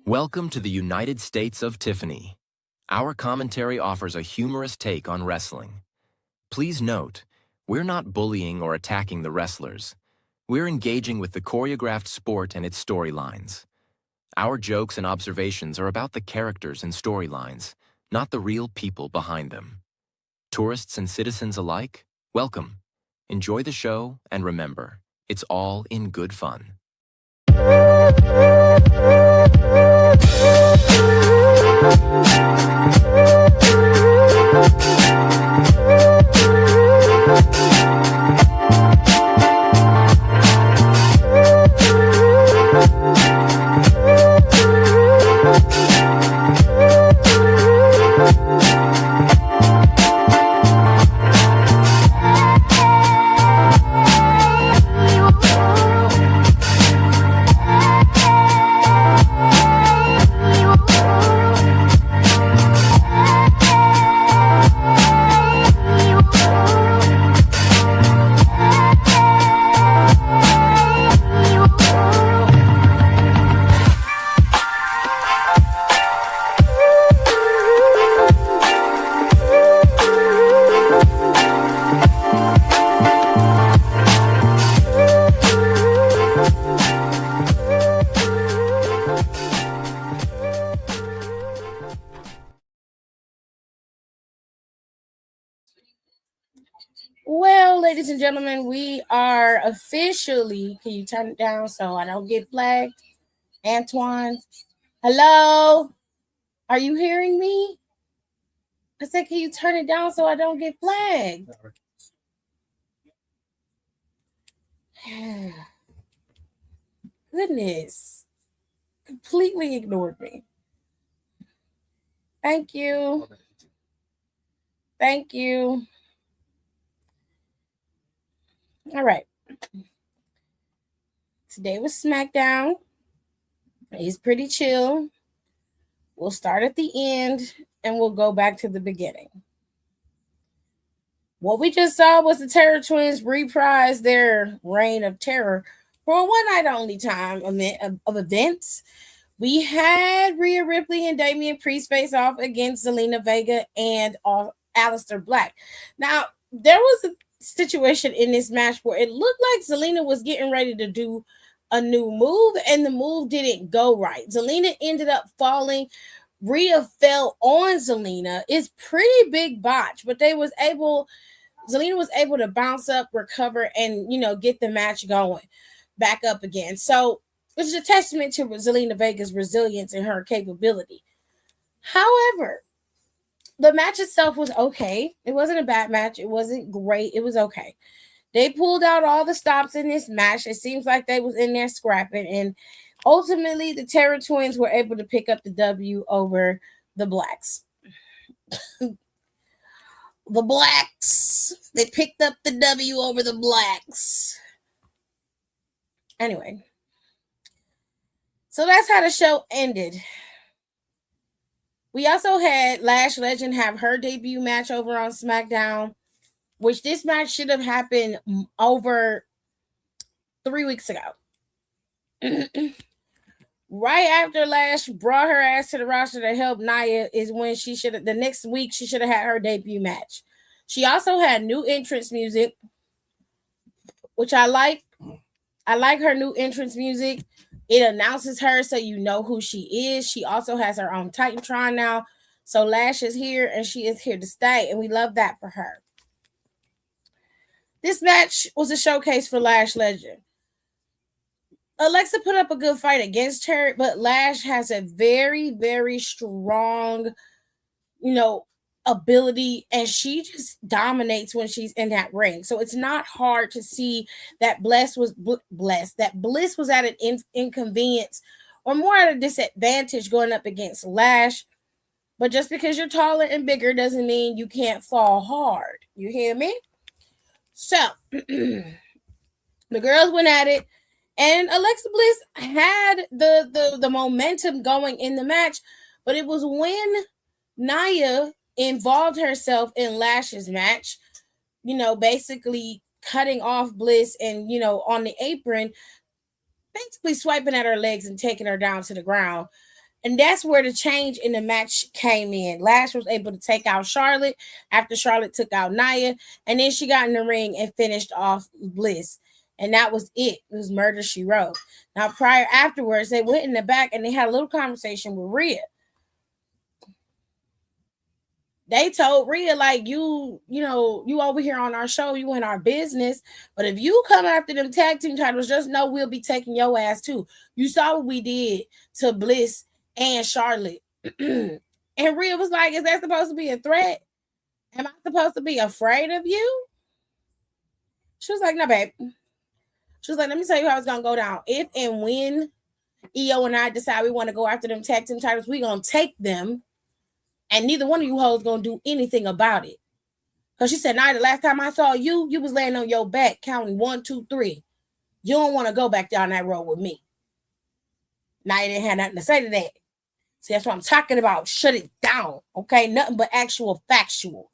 Welcome to the United States of Tiffany. Our commentary offers a humorous take on wrestling. Please note, we're not bullying or attacking the wrestlers. We're engaging with the choreographed sport and its storylines. Our jokes and observations are about the characters and storylines, not the real people behind them. Tourists and citizens alike, welcome. Enjoy the show, and remember, it's all in good fun. Well, ladies and gentlemen, we are officially. Can you turn it down so I don't get flagged? Antoine, hello? Are you hearing me? I said, can you turn it down so I don't get flagged? Goodness. Completely ignored me. Thank you. Thank you. All right. Today was Smackdown. It's pretty chill. We'll start at the end and we'll go back to the beginning. What we just saw was the Terror Twins reprise their reign of terror for a one-night only time of events. We had Rhea Ripley and Damian Priest face off against Zelina Vega and Aleister Black. Now, there was a situation in this match where it looked like Zelina was getting ready to do a new move, and the move didn't go right. Zelina ended up falling. Rhea fell on Zelina. It's pretty big botch, but Zelina was able to bounce up, recover, and get the match going back up again. So which is a testament to Zelina Vega's resilience and her capability. However, the match itself was okay. It wasn't a bad match. It wasn't great. It was okay. They pulled out all the stops in this match. It seems like they was in there scrapping, and ultimately the Terror Twins were able to pick up the W over the Blacks. The Blacks. They picked up the W over the Blacks. Anyway. So that's how the show ended. We also had Lash Legend have her debut match over on SmackDown, which this match should have happened over 3 weeks ago. Right after Lash brought her ass to the roster to help Nia is when the next week she should have had her debut match. She also had new entrance music, which I like. I like her new entrance music. It announces her so you know who she is. She also has her own Titantron now. So Lash is here and she is here to stay. And we love that for her. This match was a showcase for Lash Legend. Alexa put up a good fight against her, but Lash has a very, very strong, ability, and she just dominates when she's in that ring. So it's not hard to see that Bliss was at an inconvenience or more at a disadvantage going up against Lash. But just because you're taller and bigger doesn't mean you can't fall hard. You hear me? So the girls went at it, and Alexa Bliss had the momentum going in the match, but it was when Nia involved herself in Lash's match, basically cutting off Bliss and, on the apron, basically swiping at her legs and taking her down to the ground. And that's where the change in the match came in. Lash was able to take out Charlotte after Charlotte took out Nia. And then she got in the ring and finished off Bliss. And that was it. It was Murder, She Wrote. Now, afterwards, they went in the back and they had a little conversation with Rhea. They told Rhea, like, you over here on our show, you in our business. But if you come after them tag team titles, just know we'll be taking your ass too. You saw what we did to Bliss and Charlotte. And Rhea was like, is that supposed to be a threat? Am I supposed to be afraid of you? She was like, no, babe. She was like, let me tell you how it's going to go down. If and when EO and I decide we want to go after them tag team titles, we going to take them. And neither one of you hoes going to do anything about it. Because she said, Nia, the last time I saw you, you was laying on your back counting 1, 2, 3. You don't want to go back down that road with me. Nia didn't have nothing to say to that. See, that's what I'm talking about. Shut it down. Okay? Nothing but actual factual.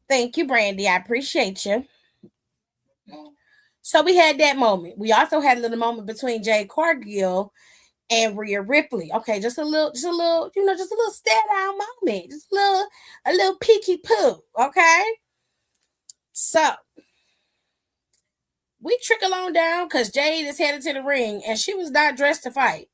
Thank you, Brandy. I appreciate you. So we had that moment. We also had a little moment between Jade Cargill and Rhea Ripley. Okay, just a little, just a little stare down moment. Just a little peeky poo. Okay. So we trickle on down because Jade is headed to the ring and she was not dressed to fight.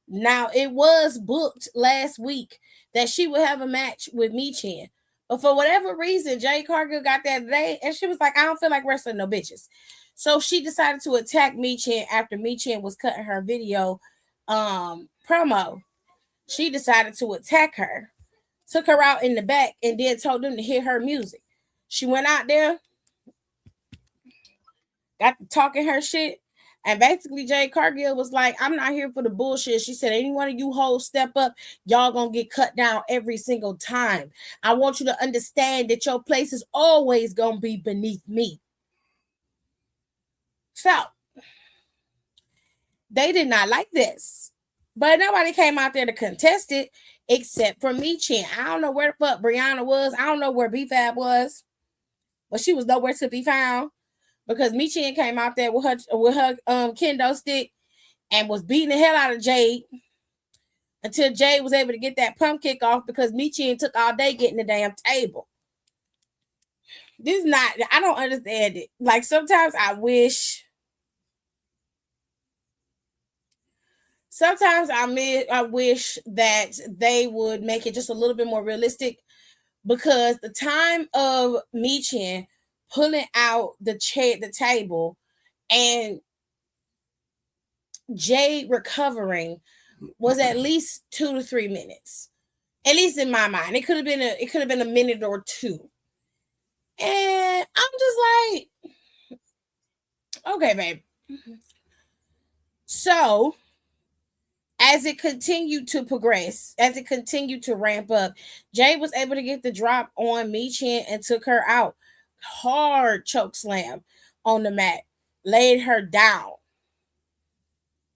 Now, it was booked last week that she would have a match with Michin. But for whatever reason, Jade Cargill got that today and she was like, I don't feel like wrestling no bitches. So she decided to attack Michin after Michin was cutting her video promo. She decided to attack her, took her out in the back, and then told them to hear her music. She went out there, got to talking her shit, and basically Jade Cargill was like, I'm not here for the bullshit. She said, any one of you hoes step up, y'all gonna get cut down every single time. I want you to understand that your place is always gonna be beneath me. So, they did not like this. But nobody came out there to contest it except for Michin. I don't know where the fuck Brianna was. I don't know where B-Fab was. But she was nowhere to be found because Michin came out there with her kendo stick and was beating the hell out of Jade until Jade was able to get that pump kick off because Michin took all day getting the damn table. This is not, I don't understand it. Like sometimes I wish that they would make it just a little bit more realistic because the time of Michin pulling out the table and Jade recovering was at least 2 to 3 minutes. At least in my mind. It could have been a minute or two. And I'm just like, okay, babe. So as it continued to progress, as it continued to ramp up, Jade was able to get the drop on Michin and took her out. Hard choke slam on the mat, laid her down,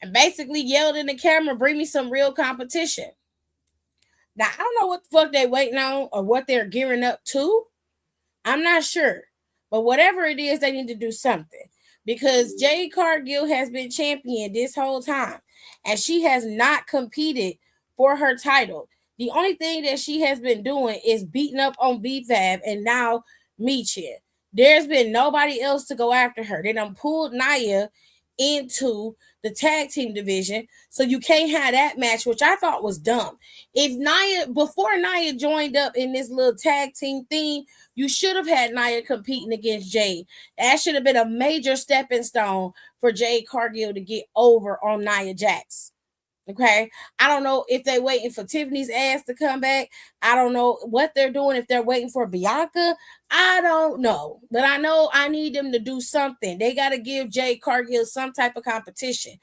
and basically yelled in the camera, bring me some real competition. Now, I don't know what the fuck they waiting on or what they're gearing up to. I'm not sure. But whatever it is, they need to do something. Because Jade Cargill has been champion this whole time. And she has not competed for her title. The only thing that she has been doing is beating up on B-Fab and now Michin. There's been nobody else to go after her. They done pulled Nia into the tag team division. So you can't have that match, which I thought was dumb. Before Nia joined up in this little tag team thing, you should have had Nia competing against Jade. That should have been a major stepping stone for Jade Cargill to get over on Nia Jax. Okay. I don't know if they're waiting for Tiffany's ass to come back. I don't know what they're doing. If they're waiting for Bianca, I don't know. But I know I need them to do something. They got to give Jade Cargill some type of competition.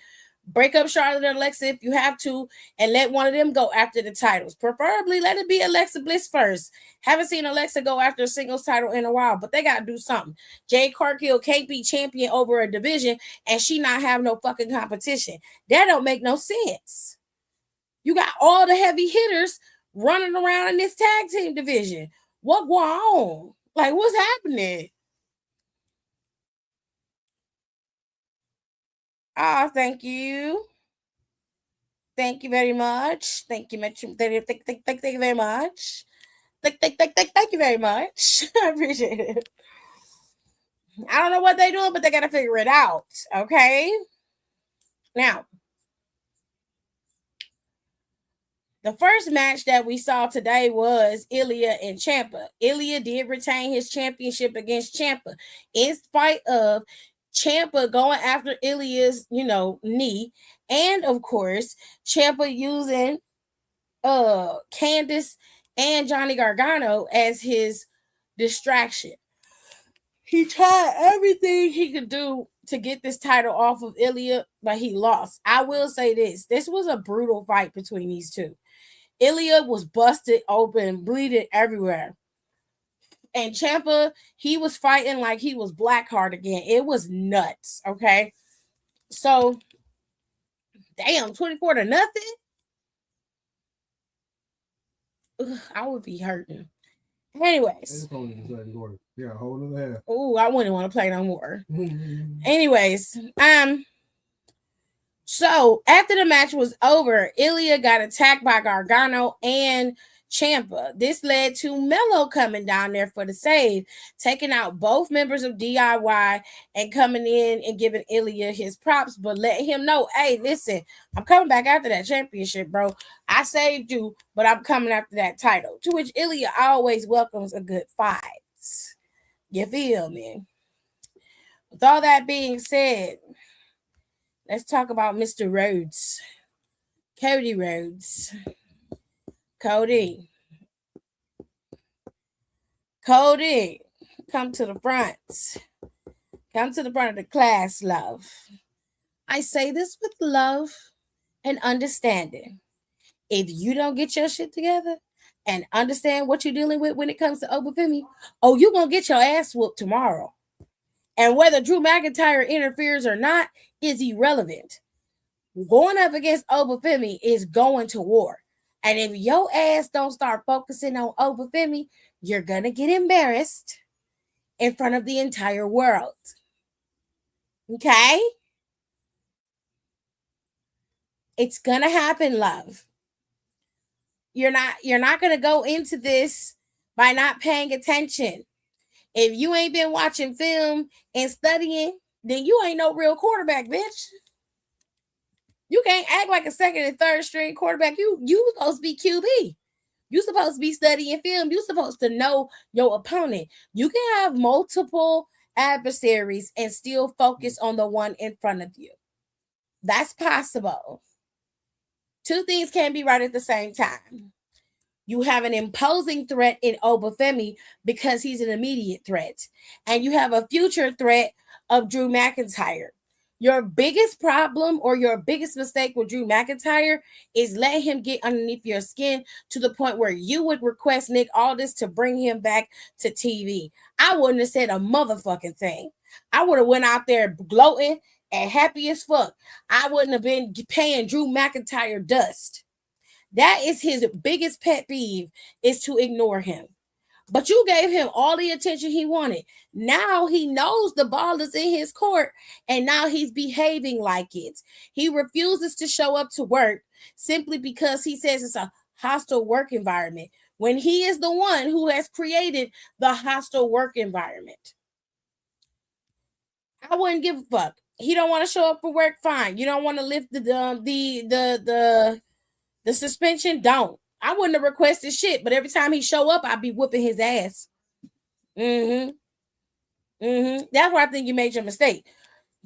Break up Charlotte and Alexa if you have to, and let one of them go after the titles. Preferably, let it be Alexa Bliss first. Haven't seen Alexa go after a singles title in a while, but they got to do something. Jade Cargill can't be champion over a division, and she not have no fucking competition. That don't make no sense. You got all the heavy hitters running around in this tag team division. What going on? Like, what's happening? Oh, thank you. Thank you very much. Thank you much. Thank you very much. Thank you very much. I appreciate it. I don't know what they're doing, but they gotta figure it out. Okay. Now, the first match that we saw today was Ilya and Ciampa. Ilya did retain his championship against Ciampa, in spite of Ciampa going after Ilya's, knee, and of course, Ciampa using Candice and Johnny Gargano as his distraction. He tried everything he could do to get this title off of Ilya, but he lost. I will say this was a brutal fight between these two. Ilya was busted open, bleeding everywhere. And Ciampa, he was fighting like he was Blackheart again. It was nuts, okay? So, damn, 24 to nothing? Ugh, I would be hurting. Anyways. Yeah, hold it there. Oh, I wouldn't want to play no more. Anyways, so after the match was over, Ilya got attacked by Gargano and Ciampa. This led to Mello coming down there for the save, taking out both members of DIY and coming in and giving Ilya his props, but letting him know, hey, listen, I'm coming back after that championship, bro. I saved you, but I'm coming after that title. To which Ilya always welcomes a good fight. You feel me? With all that being said, let's talk about Mr. Rhodes. Cody Rhodes. Cody, come to the front. Come to the front of the class, love. I say this with love and understanding. If you don't get your shit together and understand what you're dealing with when it comes to Obafemi, you're going to get your ass whooped tomorrow. And whether Drew McIntyre interferes or not is irrelevant. Going up against Obafemi is going to war. And if your ass don't start focusing on Obafemi, you're going to get embarrassed in front of the entire world. Okay? It's going to happen, love. You're not going to go into this by not paying attention. If you ain't been watching film and studying, then you ain't no real quarterback, bitch. You can't act like a second and third string quarterback. You supposed to be QB. You supposed to be studying film. You supposed to know your opponent. You can have multiple adversaries and still focus on the one in front of you. That's possible. Two things can be right at the same time. You have an imposing threat in Obafemi because he's an immediate threat. And you have a future threat of Drew McIntyre. Your biggest problem or your biggest mistake with Drew McIntyre is let him get underneath your skin to the point where you would request Nick Aldis to bring him back to TV. I wouldn't have said a motherfucking thing. I would have went out there gloating and happy as fuck. I wouldn't have been paying Drew McIntyre dust. That is his biggest pet peeve, is to ignore him. But you gave him all the attention he wanted. Now he knows the ball is in his court, and now he's behaving like it. He refuses to show up to work simply because he says it's a hostile work environment, when he is the one who has created the hostile work environment. I wouldn't give a fuck. He don't want to show up for work, fine. You don't want to lift the suspension, don't. I wouldn't have requested shit, but every time he show up, I'd be whooping his ass. That's where I think you made your mistake.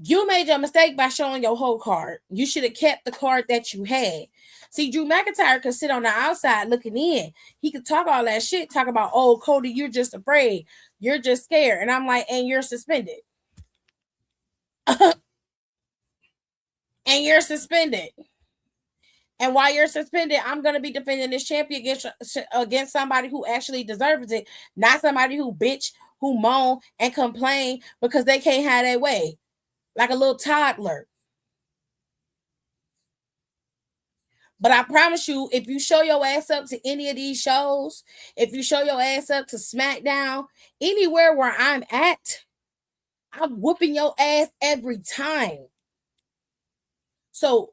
You made your mistake by showing your whole card. You should have kept the card that you had. See, Drew McIntyre could sit on the outside looking in. He could talk all that shit, talk about, oh, Cody, you're just afraid. You're just scared. And I'm like, and you're suspended. And you're suspended. And while you're suspended, I'm going to be defending this champion against somebody who actually deserves it, not somebody who bitch, who moan, and complain because they can't have their way, like a little toddler. But I promise you, if you show your ass up to any of these shows, if you show your ass up to Smackdown, anywhere where I'm at, I'm whooping your ass every time. So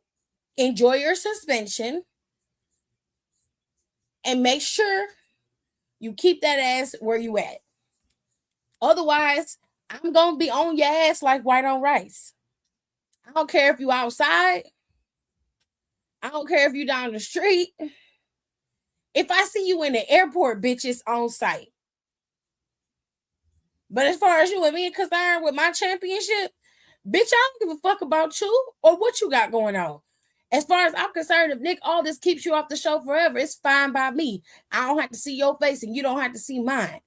enjoy your suspension and make sure you keep that ass where you at. Otherwise, I'm gonna be on your ass like white on rice. I don't care if you outside. I don't care if you down the street. If I see you in the airport, bitch, it's on site. But as far as you and me are concerned with my championship, bitch, I don't give a fuck about you or what you got going on. As far as I'm concerned, if Nick Aldis keeps you off the show forever, it's fine by me. I don't have to see your face and you don't have to see mine.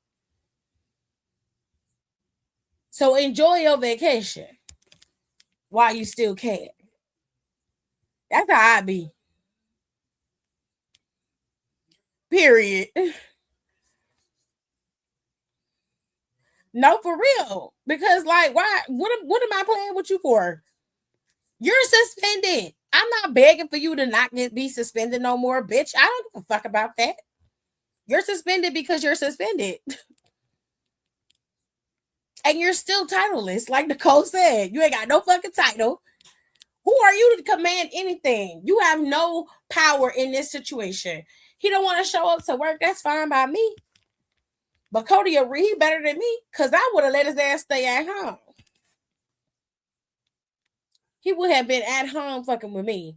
So enjoy your vacation while you still can. That's how I be. Period. No, for real. Because like, why? What am I playing with you for? You're suspended. I'm not begging for you to not be suspended no more, bitch. I don't give a fuck about that. You're suspended because you're suspended. And you're still titleless, like Nicole said. You ain't got no fucking title. Who are you to command anything? You have no power in this situation. He don't want to show up to work. That's fine by me. But Cody, he better than me because I would have let his ass stay at home. He would have been at home fucking with me.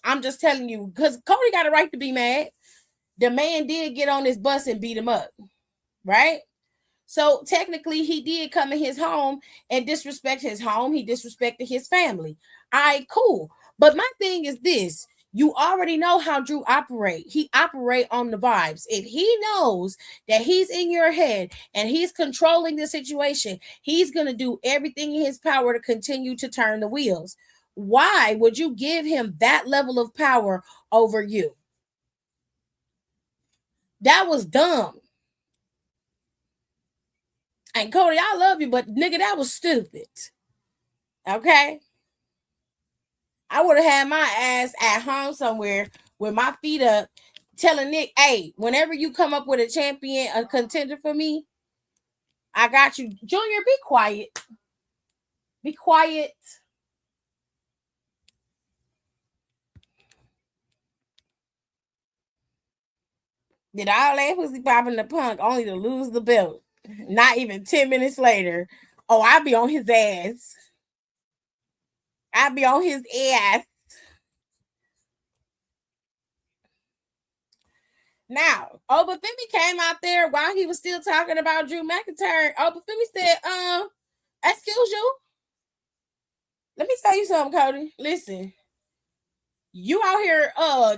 I'm just telling you because Cody got a right to be mad. The man did get on his bus and beat him up, right? So technically, he did come in his home and disrespect his home. He disrespected his family. All right, cool. But my thing is this. You already know how Drew operate. He operate on the vibes. If he knows that he's in your head and he's controlling the situation, he's going to do everything in his power to continue to turn the wheels. Why would you give him that level of power over you? That was dumb. And Cody, I love you, but nigga, that was stupid. Okay? I would have had my ass at home somewhere with my feet up telling Nick, hey, whenever you come up with a champion, a contender for me, I got you. Junior, be quiet. Be quiet. Did all that pussy popping the punk only to lose the belt? Not even 10 minutes later. Oh, I'll be on his ass. I'll be on his ass. Now, Obafemi came out there while he was still talking about Drew McIntyre. Obafemi said, excuse you. Let me tell you something, Cody. Listen, you out here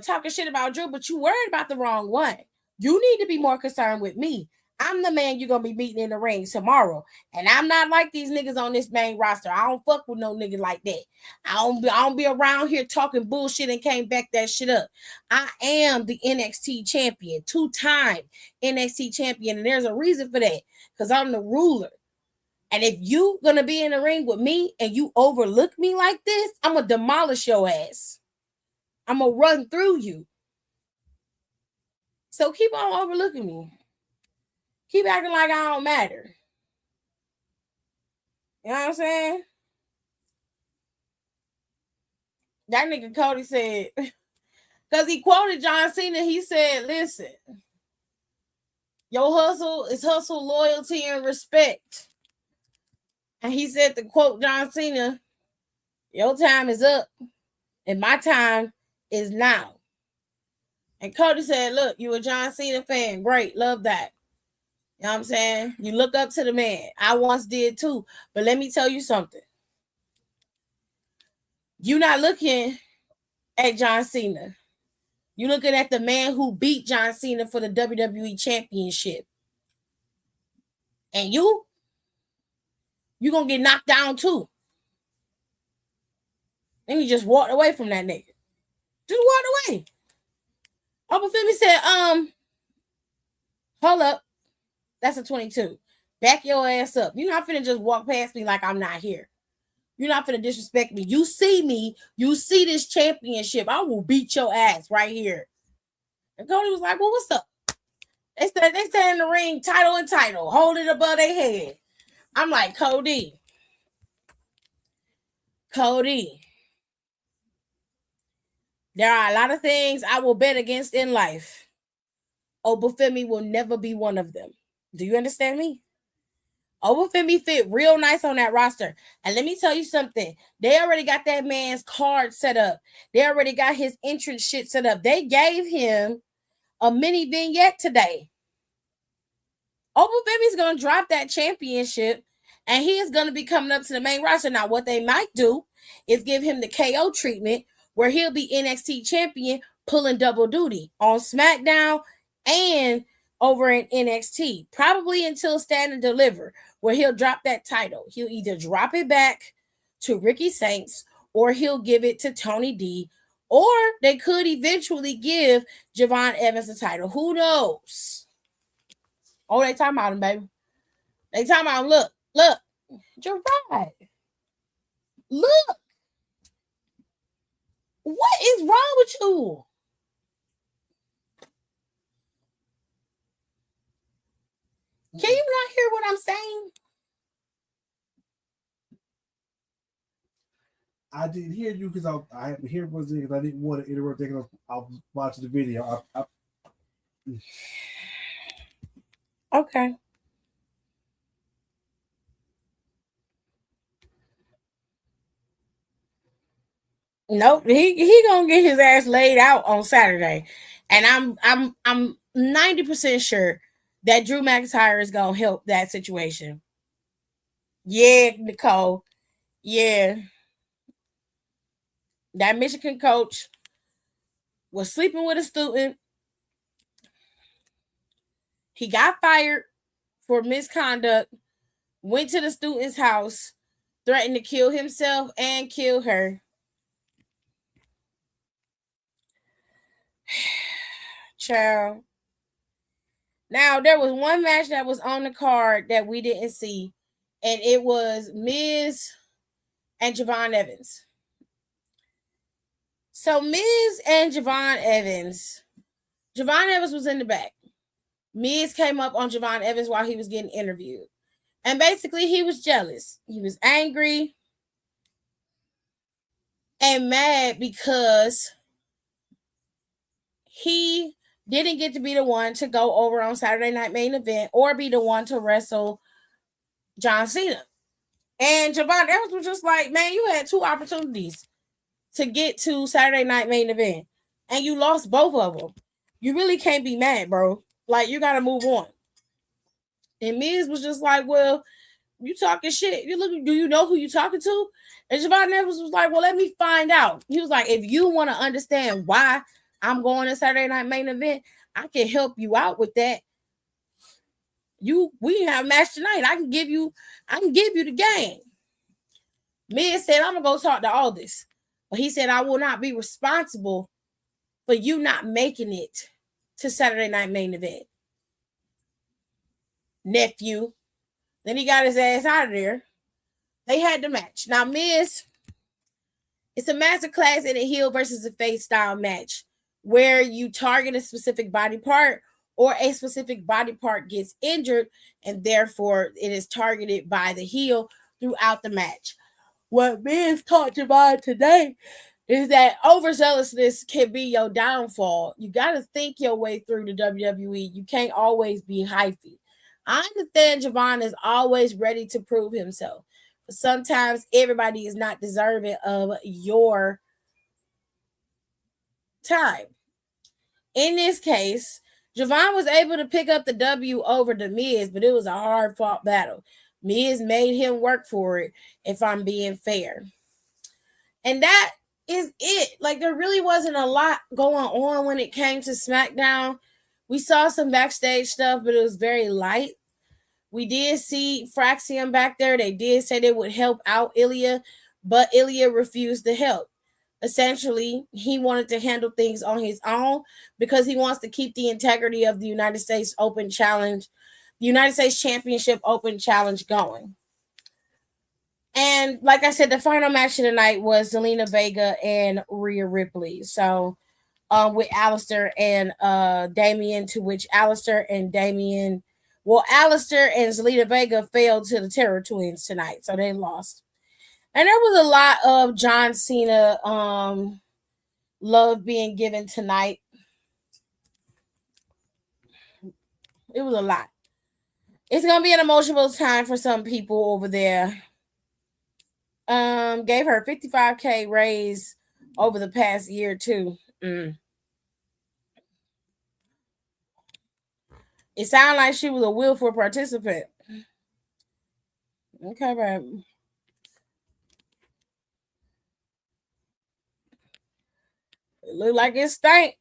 talking shit about Drew, but you worried about the wrong one. You need to be more concerned with me. I'm the man you're gonna be meeting in the ring tomorrow. And I'm not like these niggas on this main roster. I don't fuck with no nigga like that. I don't be around here talking bullshit and can't back that shit up. I am the NXT champion, 2-time NXT champion, and there's a reason for that. Because I'm the ruler. And if you gonna be in the ring with me and you overlook me like this, I'm gonna demolish your ass. I'm gonna run through you. So keep on overlooking me. Keep acting like I don't matter. You know what I'm saying? That nigga Cody said, because he quoted John Cena, he said, listen, your hustle is hustle, loyalty, and respect. And he said to quote John Cena, your time is up and my time is now. And Cody said, look, you a John Cena fan. Great. Love that. You know what I'm saying? You look up to the man. I once did too. But let me tell you something. You're not looking at John Cena. You're looking at the man who beat John Cena for the WWE Championship. And you're going to get knocked down too. Then you just walked away from that nigga. Just walked away. Obafemi said, hold up. That's a 22. Back your ass up. You're not finna just walk past me like I'm not here. You're not finna disrespect me. You see me. You see this championship. I will beat your ass right here. And Cody was like, well, what's up? They stand in the ring, title and title. Hold it above their head. I'm like, Cody. There are a lot of things I will bet against in life. Obafemi will never be one of them. Do you understand me? Obafemi fit real nice on that roster. And let me tell you something. They already got that man's card set up. They already got his entrance shit set up. They gave him a mini vignette today. Obafemi's going to drop that championship and he is going to be coming up to the main roster. Now, what they might do is give him the KO treatment where he'll be NXT champion pulling double duty on Smackdown and over in NXT, probably until Stand and Deliver, where he'll drop that title. He'll either drop it back to Ricky Saints or he'll give it to Tony D, or they could eventually give Javon Evans the title. Who knows? Oh, they talking about him, baby. They talking about him. Look. You're right. Look. What is wrong with you? Can you not hear what I'm saying? I didn't hear you because I had to hear what because I didn't want to interrupt. I was watching the video. Okay. Nope, he gonna get his ass laid out on Saturday, and I'm 90% sure that Drew McIntyre is gonna help that situation. Yeah, Nicole. Yeah, that Michigan coach was sleeping with a student. He got fired for misconduct. Went to the student's house, threatened to kill himself and kill her. Child. Now, there was one match that was on the card that we didn't see, and it was Miz and Javon Evans. So, Miz and Javon Evans was in the back. Miz came up on Javon Evans while he was getting interviewed. And basically, he was jealous. He was angry and mad because he didn't get to be the one to go over on Saturday Night Main Event or be the one to wrestle John Cena. And Javon Evans was just like, man, you had two opportunities to get to Saturday Night Main Event, and you lost both of them. You really can't be mad, bro. Like, you got to move on. And Miz was just like, well, you talking shit. You look, do you know who you talking to? And Javon Evans was like, well, let me find out. He was like, if you want to understand why I'm going to Saturday Night Main Event, I can help you out with that. We have a match tonight. I can give you the game. Miz said, I'm gonna go talk to Aldis. But he said, I will not be responsible for you not making it to Saturday Night Main Event. Nephew. Then he got his ass out of there. They had the match. Now, Miz, it's a masterclass in a heel versus a face style match where you target a specific body part or a specific body part gets injured and therefore it is targeted by the heel throughout the match. What Miz talked about today is that overzealousness can be your downfall. You got to think your way through the WWE. You can't always be hyphy. I understand Javon is always ready to prove himself, but sometimes everybody is not deserving of your time. In this case, Javon was able to pick up the W over the Miz, but it was a hard fought battle. Miz made him work for it, if I'm being fair. And that is it. Like, there really wasn't a lot going on when it came to SmackDown. We saw some backstage stuff, but it was very light. We did see Fraxium back there. They did say they would help out Ilya, but Ilya refused to help. Essentially, he wanted to handle things on his own because he wants to keep the integrity of the United States Open Challenge, the United States Championship Open Challenge going. And like I said, the final match of the night was Zelina Vega and Rhea Ripley. So with Alistair and Damian, to which Alistair and Zelina Vega failed to the Terror Twins tonight. So they lost. And there was a lot of John Cena love being given tonight. It was a lot. It's gonna be an emotional time for some people over there. Gave her 55K raise over the past year too. It sounded like she was a willful participant. Okay, babe. It look like it stank.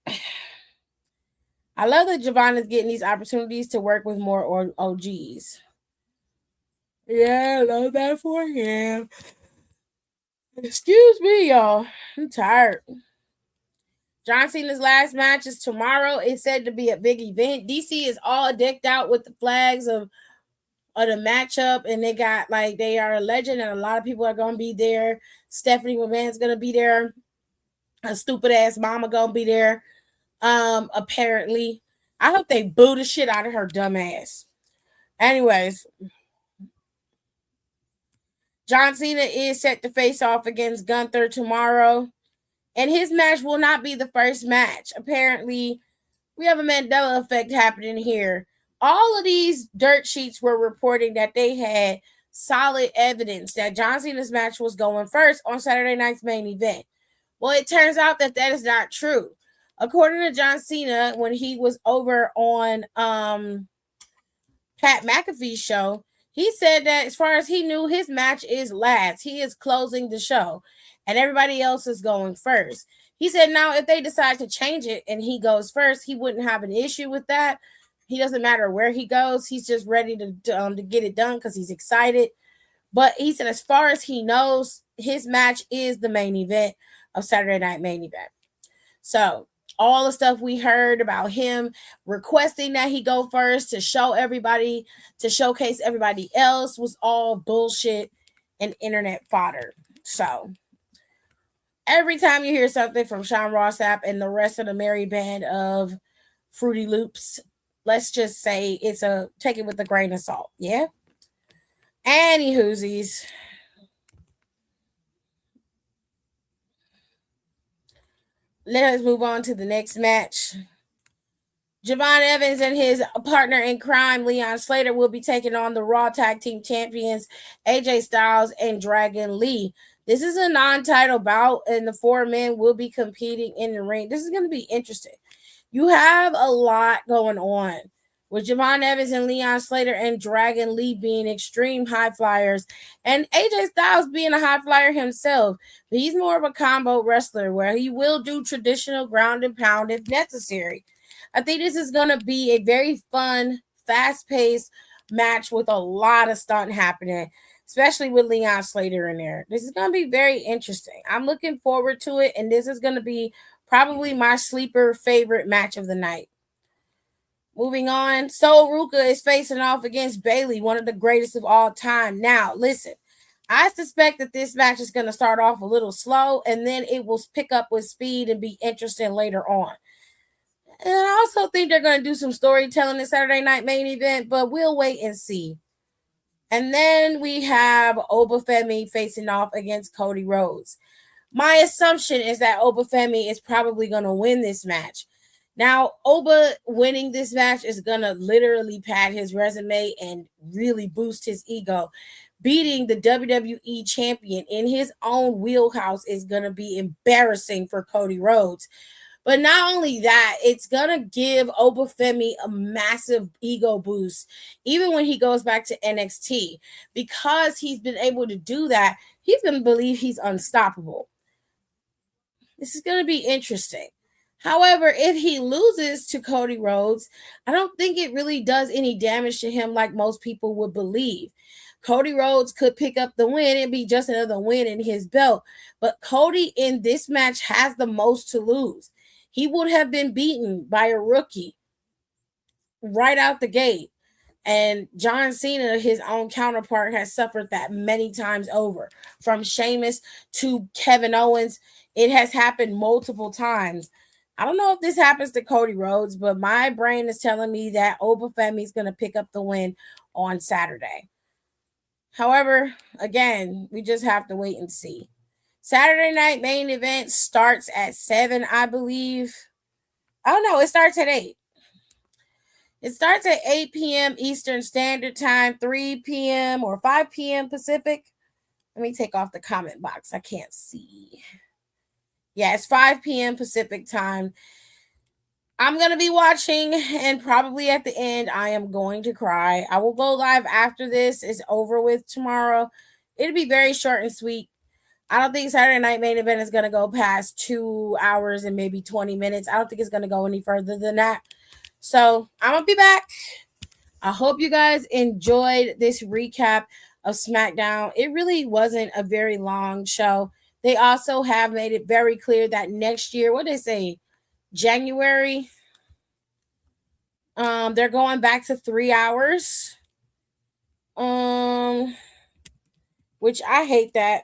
I love that Javon is getting these opportunities to work with more OGs. Yeah, I love that for him. Excuse me, y'all. I'm tired. John Cena's last match is tomorrow. It's said to be a big event. DC is all decked out with the flags of the matchup, and they got like they are a legend, and a lot of people are gonna be there. Stephanie McMahon's gonna be there. A stupid ass mama gonna be there. Apparently. I hope they boo the shit out of her dumb ass. Anyways, John Cena is set to face off against Gunther tomorrow. And his match will not be the first match. Apparently, we have a Mandela effect happening here. All of these dirt sheets were reporting that they had solid evidence that John Cena's match was going first on Saturday night's main event. Well, it turns out that is not true. According to John Cena, when he was over on Pat McAfee's show, he said that as far as he knew, his match is last. He is closing the show, and everybody else is going first. He said now if they decide to change it and he goes first, he wouldn't have an issue with that. He doesn't matter where he goes. He's just ready to get it done because he's excited. But he said as far as he knows, his match is the main event of Saturday Night Main Event. So all the stuff we heard about him requesting that he go first to show everybody, to showcase everybody else, was all bullshit and internet fodder. So every time you hear something from Sean Ross Sapp and the rest of the merry band of Fruity Loops, let's just say take it with a grain of salt. Yeah. Anywhoosies. Let us move on to the next match. Javon Evans and his partner in crime, Leon Slater, will be taking on the Raw Tag Team Champions, AJ Styles and Dragon Lee. This is a non-title bout, and the four men will be competing in the ring. This is going to be interesting. You have a lot going on with Javon Evans and Leon Slater and Dragon Lee being extreme high flyers, and AJ Styles being a high flyer himself. But he's more of a combo wrestler where he will do traditional ground and pound if necessary. I think this is going to be a very fun, fast-paced match with a lot of stunt happening, especially with Leon Slater in there. This is going to be very interesting. I'm looking forward to it, and this is going to be probably my sleeper favorite match of the night. Moving on, Sol Ruka is facing off against Bayley, one of the greatest of all time. Now, listen, I suspect that this match is going to start off a little slow, and then it will pick up with speed and be interesting later on. And I also think they're going to do some storytelling in Saturday Night Main Event, but we'll wait and see. And then we have Obafemi facing off against Cody Rhodes. My assumption is that Obafemi is probably going to win this match. Now, Oba winning this match is going to literally pad his resume and really boost his ego. Beating the WWE champion in his own wheelhouse is going to be embarrassing for Cody Rhodes. But not only that, it's going to give Obafemi a massive ego boost, even when he goes back to NXT. Because he's been able to do that, he's going to believe he's unstoppable. This is going to be interesting. However, if he loses to Cody Rhodes, I don't think it really does any damage to him like most people would believe. Cody Rhodes could pick up the win and be just another win in his belt. But Cody in this match has the most to lose. He would have been beaten by a rookie right out the gate. And John Cena, his own counterpart, has suffered that many times over. From Sheamus to Kevin Owens, it has happened multiple times. I don't know if this happens to Cody Rhodes, but my brain is telling me that Obafemi is going to pick up the win on Saturday. However, again, we just have to wait and see. Saturday night main event starts at 7, I believe. Oh no, it starts at 8. It starts at 8 p.m. Eastern Standard Time, 3 p.m. or 5 p.m. Pacific. Let me take off the comment box. I can't see. Yeah, it's 5 p.m. Pacific time. I'm going to be watching, and probably at the end, I am going to cry. I will go live after this is over with tomorrow. It'll be very short and sweet. I don't think Saturday Night Main Event is going to go past 2 hours and maybe 20 minutes. I don't think it's going to go any further than that. So I'm going to be back. I hope you guys enjoyed this recap of SmackDown. It really wasn't a very long show. They also have made it very clear that next year, what did they say? January, they're going back to 3 hours. Which I hate that.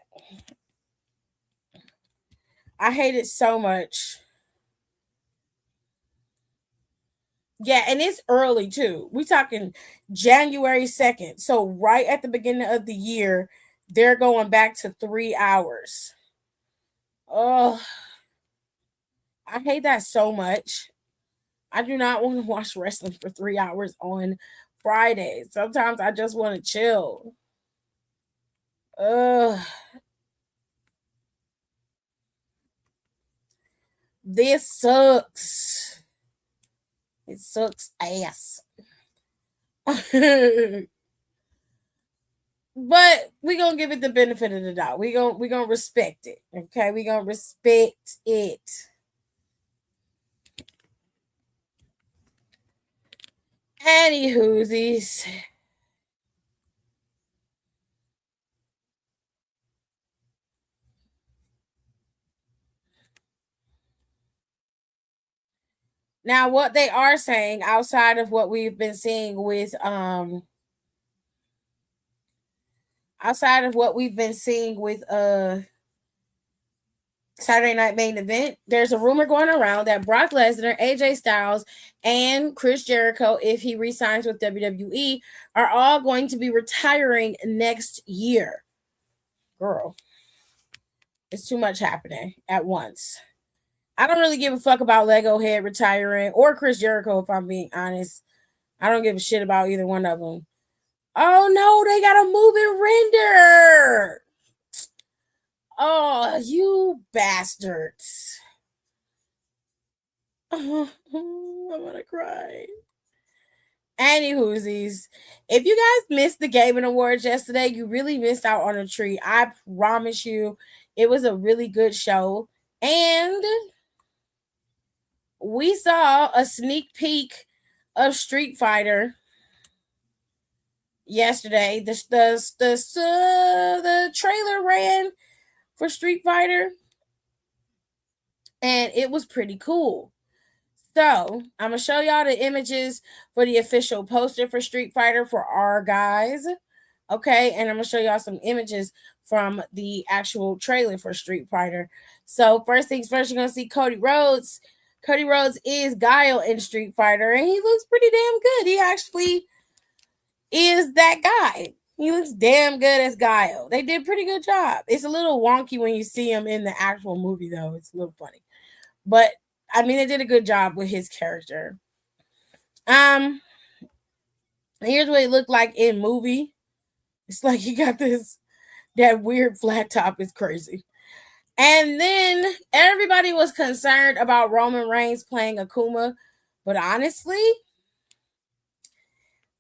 I hate it so much. Yeah, and it's early too. We talking January 2nd. So right at the beginning of the year, they're going back to 3 hours. Oh, I hate that so much. I do not want to watch wrestling for 3 hours on Fridays. Sometimes I just want to chill. Ugh. This sucks. It sucks ass. But we gonna give it the benefit of the doubt. We gonna respect it. Okay, we gonna respect it. Anywhoosies. Now, what they are saying outside of what we've been seeing with Saturday Night Main Event, there's a rumor going around that Brock Lesnar, AJ Styles, and Chris Jericho, if he resigns with WWE, are all going to be retiring next year. Girl, it's too much happening at once. I don't really give a fuck about Lego Head retiring or Chris Jericho, if I'm being honest. I don't give a shit about either one of them. Oh no, they got a move and render. Oh, you bastards. Oh, I'm gonna cry. Anywhoosies, if you guys missed the Gaming Awards yesterday, you really missed out on a treat. I promise you, it was a really good show. And we saw a sneak peek of Street Fighter yesterday. The trailer ran for Street Fighter, and it was pretty cool. So I'm gonna show y'all the images for the official poster for Street Fighter for our guys. Okay, and I'm gonna show y'all some images from the actual trailer for Street Fighter. So first things first, you're gonna see Cody Rhodes. Cody Rhodes is Guile in Street Fighter, and he looks pretty damn good. He actually is that guy. He looks damn good as Guile. They did a pretty good job. It's a little wonky when you see him in the actual movie, though. It's a little funny. But I mean, they did a good job with his character. Here's what it looked like in movie. It's like he got that weird flat top. It's crazy. And then everybody was concerned about Roman Reigns playing Akuma. But honestly,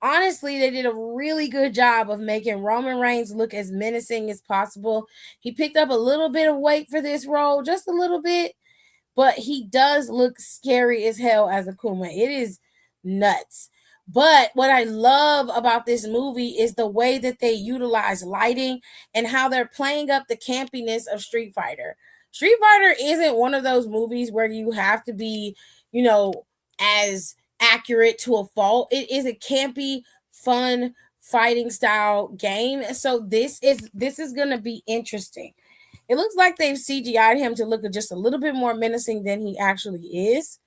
they did a really good job of making Roman Reigns look as menacing as possible. He picked up a little bit of weight for this role, just a little bit, but he does look scary as hell as Akuma. It is nuts. But what I love about this movie is the way that they utilize lighting and how they're playing up the campiness of Street Fighter. Street Fighter isn't one of those movies where you have to be, as accurate to a fault. It is a campy, fun fighting style game. So this is going to be interesting. It looks like they've CGI'd him to look just a little bit more menacing than he actually is.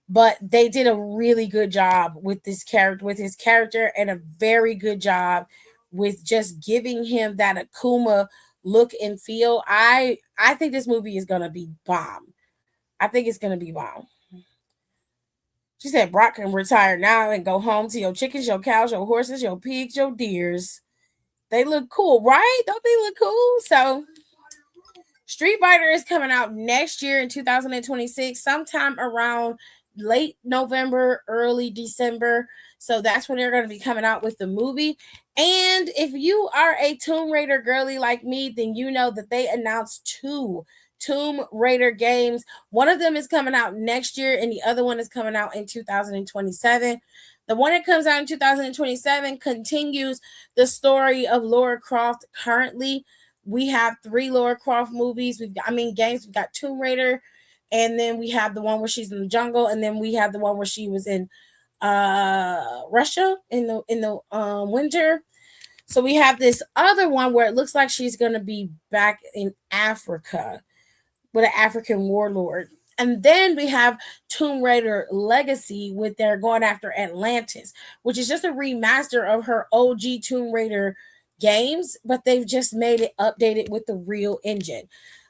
But they did a really good job with his character, and a very good job with just giving him that Akuma look and feel. I think this movie is gonna be bomb. I think it's gonna be bomb. She said Brock can retire now and go home to your chickens, your cows, your horses, your pigs, your deers. They look cool, right? Don't they look cool? So Street Fighter is coming out next year in 2026, sometime around late November, early December. So that's when they're going to be coming out with the movie. And if you are a Tomb Raider girly like me, then you know that they announced 2 Tomb Raider games. One of them is coming out next year, and the other one is coming out in 2027. The one that comes out in 2027 continues the story of Lara Croft currently. We have 3 Lara Croft movies. Games. We've got Tomb Raider, and then we have the one where she's in the jungle, and then we have the one where she was in Russia in the winter. So we have this other one where it looks like she's going to be back in Africa with an African warlord. And then we have Tomb Raider Legacy, with they're going after Atlantis, which is just a remaster of her OG Tomb Raider games, but they've just made it updated with the real engine.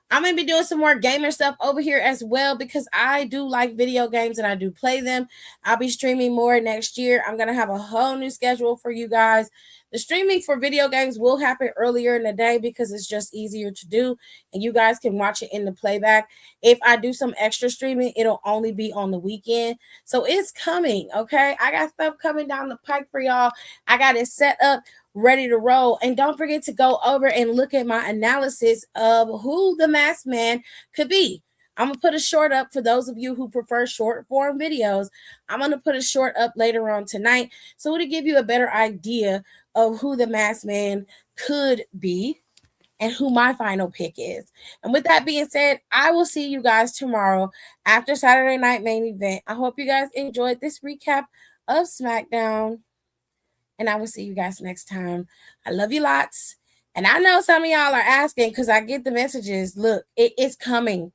I'm going to be doing some more gamer stuff over here as well, because I do like video games and I do play them. I'll be streaming more next year. I'm going to have a whole new schedule for you guys. The streaming for video games will happen earlier in the day because it's just easier to do, and you guys can watch it in the playback. If I do some extra streaming, it'll only be on the weekend. So it's coming, okay? I got stuff coming down the pike for y'all. I got it set up, ready to roll. And don't forget to go over and look at my analysis of who the Masked Man could be. I'm going to put a short up for those of you who prefer short form videos. I'm going to put a short up later on tonight, so to give you a better idea of who the Masked Man could be and who my final pick is. And with that being said, I will see you guys tomorrow after Saturday Night Main Event. I hope you guys enjoyed this recap of SmackDown, and I will see you guys next time. I love you lots. And I know some of y'all are asking, because I get the messages. Look, it's coming.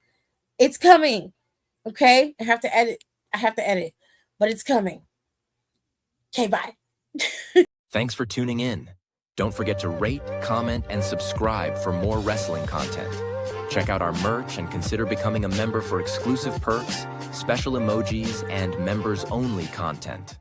It's coming. Okay? I have to edit. But it's coming. Okay, bye. Thanks for tuning in. Don't forget to rate, comment, and subscribe for more wrestling content. Check out our merch and consider becoming a member for exclusive perks, special emojis, and members-only content.